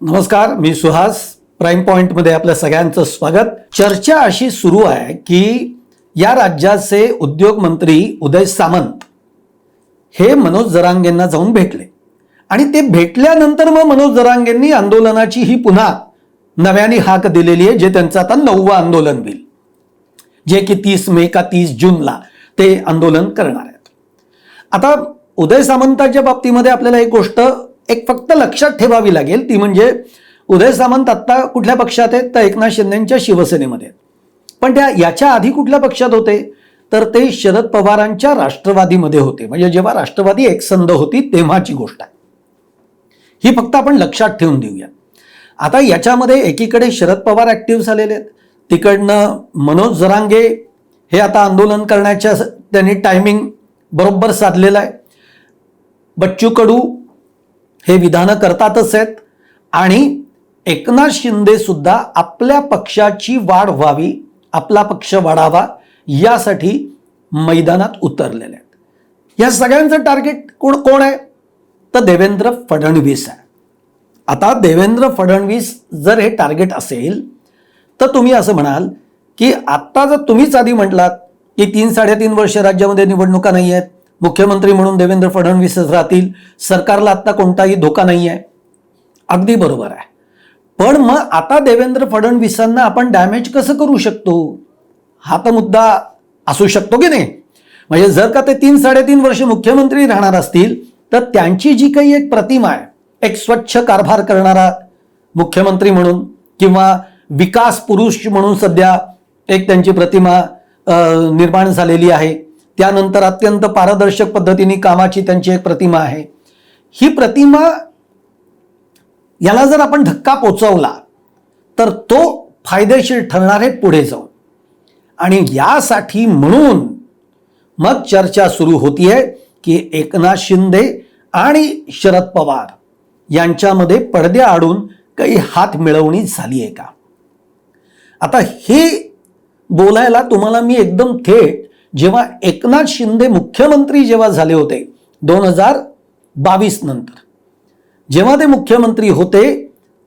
नमस्कार, मी सुहास. प्राईम पॉइंटमध्ये आपल्या सगळ्यांचं स्वागत. चर्चा अशी सुरू आहे की या राज्याचे उद्योग मंत्री उदय सामंत हे मनोज जरांगेंना जाऊन भेटले आणि ते भेटल्यानंतर मग मनोज जरांगेंनी आंदोलनाची ही पुन्हा नव्याने हाक दिलेली आहे, जे त्यांचं आता 9वं आंदोलन होईल, जे की 30 मे का 30 जूनला ते आंदोलन करणार आहेत. आता उदय सामंतांच्या बाबतीमध्ये आपल्याला एक गोष्ट फक्त लक्षात ठेवावी लागेल, ती म्हणजे उदय सामंत आता कुठल्या पक्षात आहेत तर एकनाथ शिंदेच्या शिवसेनेमध्ये. पण याच्या आधी कुठल्या पक्षात होते तर ते शरद पवारांच्या राष्ट्रवादीमध्ये होते. म्हणजे जेव्हा राष्ट्रवादी एकसंध होती तेव्हाची गोष्ट आहे. ही फक्त आपण लक्षात ठेवून देऊया. आता याच्यामध्ये एकीकडे शरद पवार ऍक्टिव्ह झालेले आहेत, तिकडनं मनोज जरांगे हे आता आंदोलन करण्याच्या त्यांनी टायमिंग बरोबर साधलेलं आहे. बच्चू कडू हे विधानं करतातच आहेत आणि एकनाथ शिंदे सुद्धा आपल्या पक्षाची वाढ व्हावी, आपला पक्ष वाढावा यासाठी मैदानात उतरलेले आहेत. या सगळ्यांचं टार्गेट कोण आहे तर देवेंद्र फडणवीस आहे. आता देवेंद्र फडणवीस जर हे टार्गेट असेल तर तुम्ही असं म्हणाल की आता जर तुम्हीच आधी म्हटलात की 3-3.5 वर्ष राज्यामध्ये निवडणुका नाही आहेत, मुख्यमंत्री म्हणून देवेंद्र फडणवीसच राहतील, सरकारला आता कोणताही धोका नाही आहे. अगदी बरोबर आहे. पण मग आता देवेंद्र फडणवीसांना आपण डॅमेज कसं करू शकतो हा तर मुद्दा असू शकतो की नाही. म्हणजे जर का ते 3-3.5 वर्ष मुख्यमंत्री राहणार असतील तर त्यांची जी काही एक प्रतिमा आहे, एक स्वच्छ कारभार करणारा मुख्यमंत्री म्हणून किंवा विकास पुरुष म्हणून सध्या एक त्यांची प्रतिमा निर्माण झालेली आहे. त्यानंतर अत्यंत पारदर्शक पद्धतीने कामाची त्यांची एक प्रतिमा आहे. ही प्रतिमा याला जर आपण धक्का पोचवला तर तो फायदेशीर ठरणार आहे पुढे जाऊन. आणि यासाठी म्हणून मग चर्चा सुरू होतीये की एकनाथ शिंदे आणि शरद पवार यांच्यामध्ये पडद्याआडून काही हात मिळवणी झाली आहे का. आता हे बोलायला तुम्हाला मी एकदम थेट जेव्हा एकनाथ शिंदे मुख्यमंत्री जेव्हा झाले होते 2022 नंतर, जेव्हा ते मुख्यमंत्री होते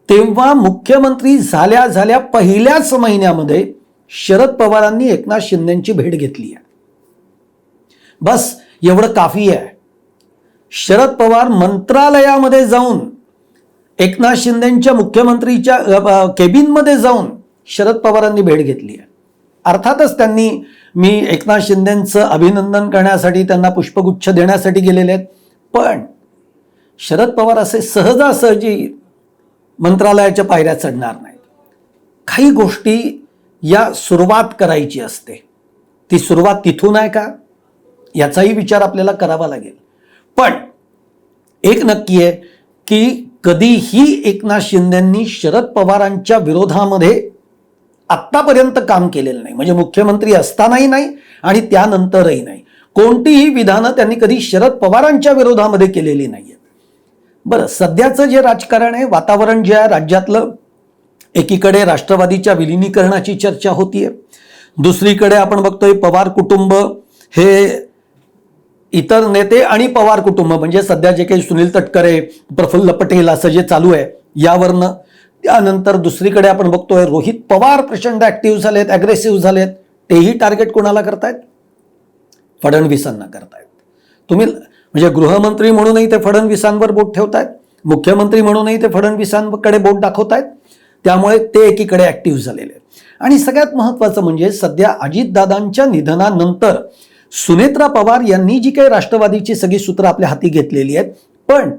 तेव्हा मुख्यमंत्री झाल्या पहिल्याच महिन्यामध्ये शरद पवारांनी एकनाथ शिंदेची भेट घेतली आहे. बस एवढं काफी आहे. शरद पवार मंत्रालयामध्ये जाऊन एकनाथ शिंदेच्या मुख्यमंत्रीच्या केबिनमध्ये जाऊन शरद पवारांनी भेट घेतली आहे. अर्थातच त्यांनी मी एकनाथ शिंदेचं अभिनंदन करण्यासाठी त्यांना पुष्पगुच्छ देण्यासाठी गेलेले आहेत. पण शरद पवार असे सहजासहजी मंत्रालयाच्या पायऱ्या चढणार नाहीत. काही गोष्टी या सुरुवात करायची असते, ती सुरुवात तिथून आहे का याचाही विचार आपल्याला करावा लागेल. पण एक नक्की आहे की कधीही एकनाथ शिंदेंनी शरद पवारांच्या विरोधामध्ये आत्तापर्यंत काम केलेलं नाही. म्हणजे मुख्यमंत्री असतानाही नाही आणि त्यानंतरही नाही. कोणतीही विधानं त्यांनी कधी शरद पवारांच्या विरोधामध्ये केलेली नाहीये. बरं, सध्याचं जे राजकारण आहे, वातावरण जे आहे राज्यातलं, एकीकडे राष्ट्रवादीच्या विलिनीकरणाची चर्चा होतीये, दुसरीकडे आपण बघतोय पवार कुटुंब हे इतर नेते आणि पवार कुटुंब म्हणजे सध्या जे काही सुनील तटकरे, प्रफुल्ल पटेल असं जे चालू आहे यावरनं. त्यानंतर दुसरीकडे आपण बघतोय रोहित पवार प्रचंड ऍक्टिव्ह झालेत, अग्रेसिव्ह झालेत. तेही टार्गेट कोणाला करतायत? फडणवीसांना करतायत. तुम्ही म्हणजे गृहमंत्री म्हणूनही ते फडणवीसांवर बोट ठेवतायत, मुख्यमंत्री म्हणूनही ते फडणवीसांकडे बोट दाखवतायत. त्यामुळे ते एकीकडे ऍक्टिव्ह झालेले आहेत. आणि सगळ्यात महत्वाचं म्हणजे सध्या अजितदादांच्या निधनानंतर सुनेत्रा पवार यांनी जी काही राष्ट्रवादीची सगळी सूत्र आपल्या हाती घेतलेली आहेत, पण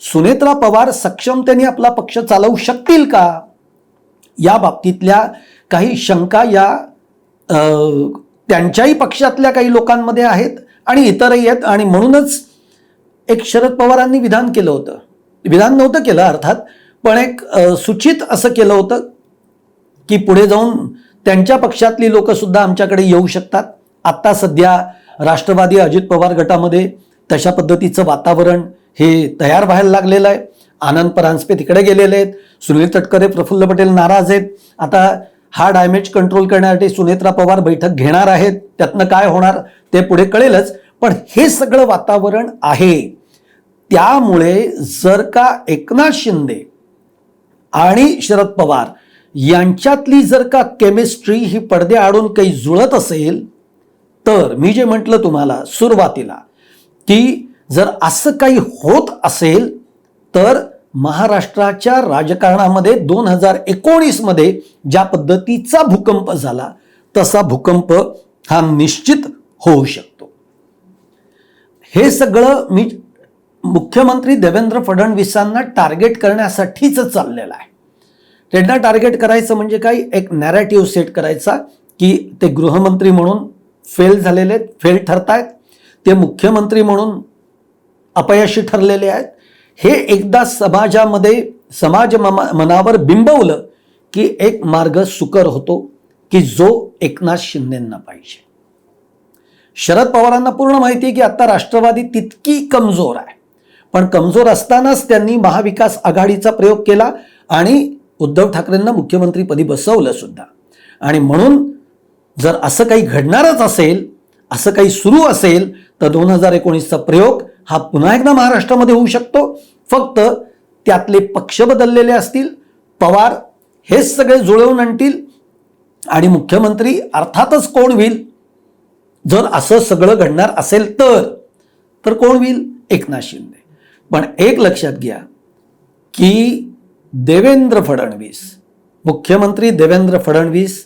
सुनेत्रा पवार सक्षमतेने आपला पक्ष चालवू शकतील का या बाबतीतल्या काही शंका या त्यांच्याही पक्षातल्या काही लोकांमध्ये आहेत आणि इतरही आहेत. आणि म्हणूनच एक शरद पवारांनी विधान केलं होतं, विधान नव्हतं केलं अर्थात, पण एक सूचित असं केलं होतं की पुढे जाऊन त्यांच्या पक्षातली लोक सुद्धा आमच्याकडे येऊ शकतात. आता सध्या राष्ट्रवादी अजित पवार गटामध्ये तशा पद्धतीचं वातावरण हे तयार व्हायला लागलेलं आहे. आनंद परांजपे तिकडे गेलेले आहेत, सुनील तटकरे, प्रफुल्ल पटेल नाराज आहेत. आता हा डॅमेज कंट्रोल करण्यासाठी सुनेत्रा पवार बैठक घेणार आहेत. त्यातनं काय होणार ते पुढे कळेलच. पण हे सगळं वातावरण आहे. त्यामुळे जर का एकनाथ शिंदे आणि शरद पवार यांच्यातली जर का केमिस्ट्री ही पडद्याआडून काही जुळत असेल, तर मी जे म्हटलं तुम्हाला सुरुवातीला की जर असं काही होत असेल तर महाराष्ट्राच्या राजकारणामध्ये 2019 मध्ये ज्या पद्धतीचा भूकंप झाला तसा भूकंप हा निश्चित होऊ शकतो. हे सगळं मी मुख्यमंत्री देवेंद्र फडणवीसांना टार्गेट करण्यासाठीच चाललेलं आहे. त्यांना टार्गेट करायचं म्हणजे काय, एक नॅरेटिव्ह सेट करायचा की ते गृहमंत्री म्हणून फेल ठरतायत, ते मुख्यमंत्री म्हणून अपयशी ठरलेले आहेत. हे एकदा समाज मनावर बिंबवलं की एक मार्ग सुकर होतो की जो एकनाथ शिंदेंना पाहिजे. शरद पवारांना पूर्ण माहिती आहे की आता राष्ट्रवादी तितकी कमजोर आहे, पण कमजोर असतानाच त्यांनी महाविकास आघाडीचा प्रयोग केला आणि उद्धव ठाकरेंना मुख्यमंत्रीपदी बसवलं सुद्धा. आणि म्हणून जर असं काही घडणारच असेल, असं काही सुरू असेल, तर 2019चा प्रयोग हा पुन्हा एकदा महाराष्ट्रामध्ये होऊ शकतो. फक्त त्यातले पक्ष बदललेले असतील, पवार हेच सगळे जुळवून आणतील आणि मुख्यमंत्री अर्थातच कोण होईल, जर असं सगळं घडणार असेल तर कोण होईल, एकनाथ शिंदे. पण एक लक्षात घ्या की देवेंद्र फडणवीस, मुख्यमंत्री देवेंद्र फडणवीस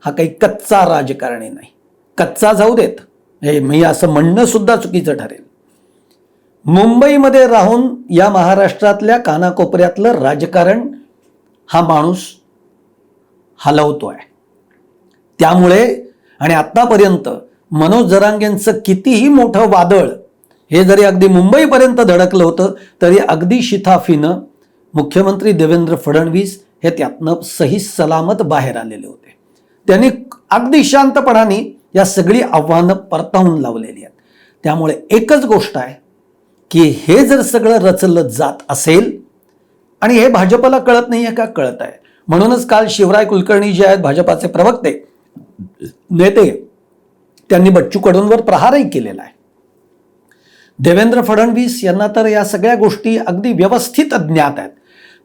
हा काही कच्चा राजकारणी नाही. कच्चा जाऊ देत, हे मी असं म्हणणं सुद्धा चुकीचं ठरेल. मुंबईमध्ये राहून या महाराष्ट्रातल्या कानाकोपऱ्यातलं राजकारण हा माणूस हलवतोय. त्यामुळे आणि आतापर्यंत मनोज जरांगेंचं कितीही मोठं वादळ हे जरी अगदी मुंबईपर्यंत धडकलं होतं, तरी अगदी शिताफीनं मुख्यमंत्री देवेंद्र फडणवीस हे त्यातनं सही सलामत बाहेर आलेले होते. त्यांनी अगदी शांतपणाने या सगळी आव्हानं परतावून लावलेली आहेत. त्यामुळे एकच गोष्ट आहे की हे जर सगळं रचलं जात असेल, आणि हे भाजपला कळत नाहीये का, कळत आहे. म्हणूनच काल शिवराय कुलकर्णी जे आहेत भाजपाचे प्रवक्ते नेते, त्यांनी बच्चू कडूंवर प्रहारही केलेला आहे. देवेंद्र फडणवीस यांना तर या सगळ्या गोष्टी अगदी व्यवस्थित ज्ञात आहेत.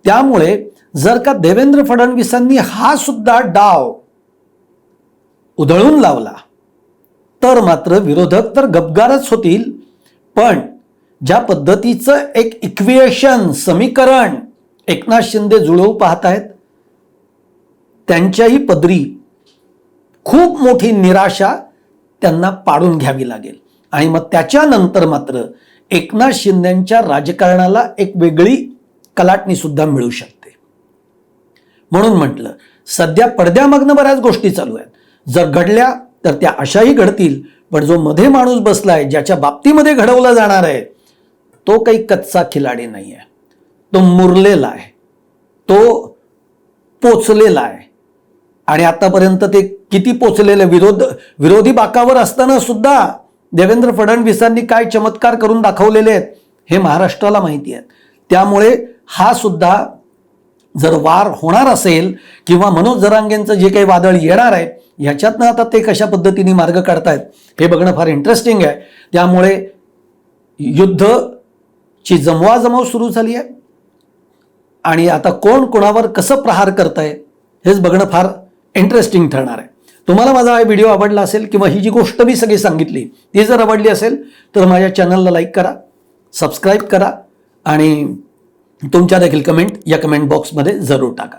त्यामुळे जर का देवेंद्र फडणवीसांनी हा सुद्धा डाव उधळून लावला तर मात्र विरोधक तर गपगारच होतील. पण ज्या पद्धतीचं एक इक्वेशन, समीकरण एकनाथ शिंदे जुळवू पाहतायत, त्यांच्याही पदरी खूप मोठी निराशा त्यांना पाडून घ्यावी लागेल. आणि मग त्याच्यानंतर मात्र एकनाथ शिंदेच्या राजकारणाला एक वेगळी कलाटणी सुद्धा मिळू शकते. म्हणून म्हटलं, सध्या पडद्यामागनं बऱ्याच गोष्टी चालू आहेत. जर घडल्या तर त्या अशाही घडतील, पण जो मध्ये माणूस बसलाय, ज्याच्या बाबतीमध्ये घडवलं जाणार आहे, तो काही कच्चा खिलाडी नाही आहे. तो मुरलेला आहे, तो पोचलेला आहे. आणि आतापर्यंत ते किती पोचलेले, विरोधी बाकावर असताना सुद्धा देवेंद्र फडणवीसांनी काय चमत्कार करून दाखवलेले आहेत हे महाराष्ट्राला माहिती आहे. त्यामुळे हा सुद्धा जर वार होणार असेल किंवा मनोज जरांगेंचं जे काही वादळ येणार आहे, ह्याच्यातनं आता ते कशा पद्धतीने मार्ग काढतायत हे बघणं फार इंटरेस्टिंग आहे. त्यामुळे युद्धची जमवाजमव सुरू झाली आहे आणि आता कोण कोणावर कसं प्रहार करताय हेच बघणं फार इंटरेस्टिंग ठरणार आहे. तुम्हाला माझा हा व्हिडिओ आवडला असेल किंवा ही जी गोष्ट मी सगळी सांगितली ती जर आवडली असेल तर माझ्या चॅनलला लाईक करा, सबस्क्राईब करा आणि तुमच्या देखील कमेंट या कमेंट बॉक्समध्ये जरूर टाका.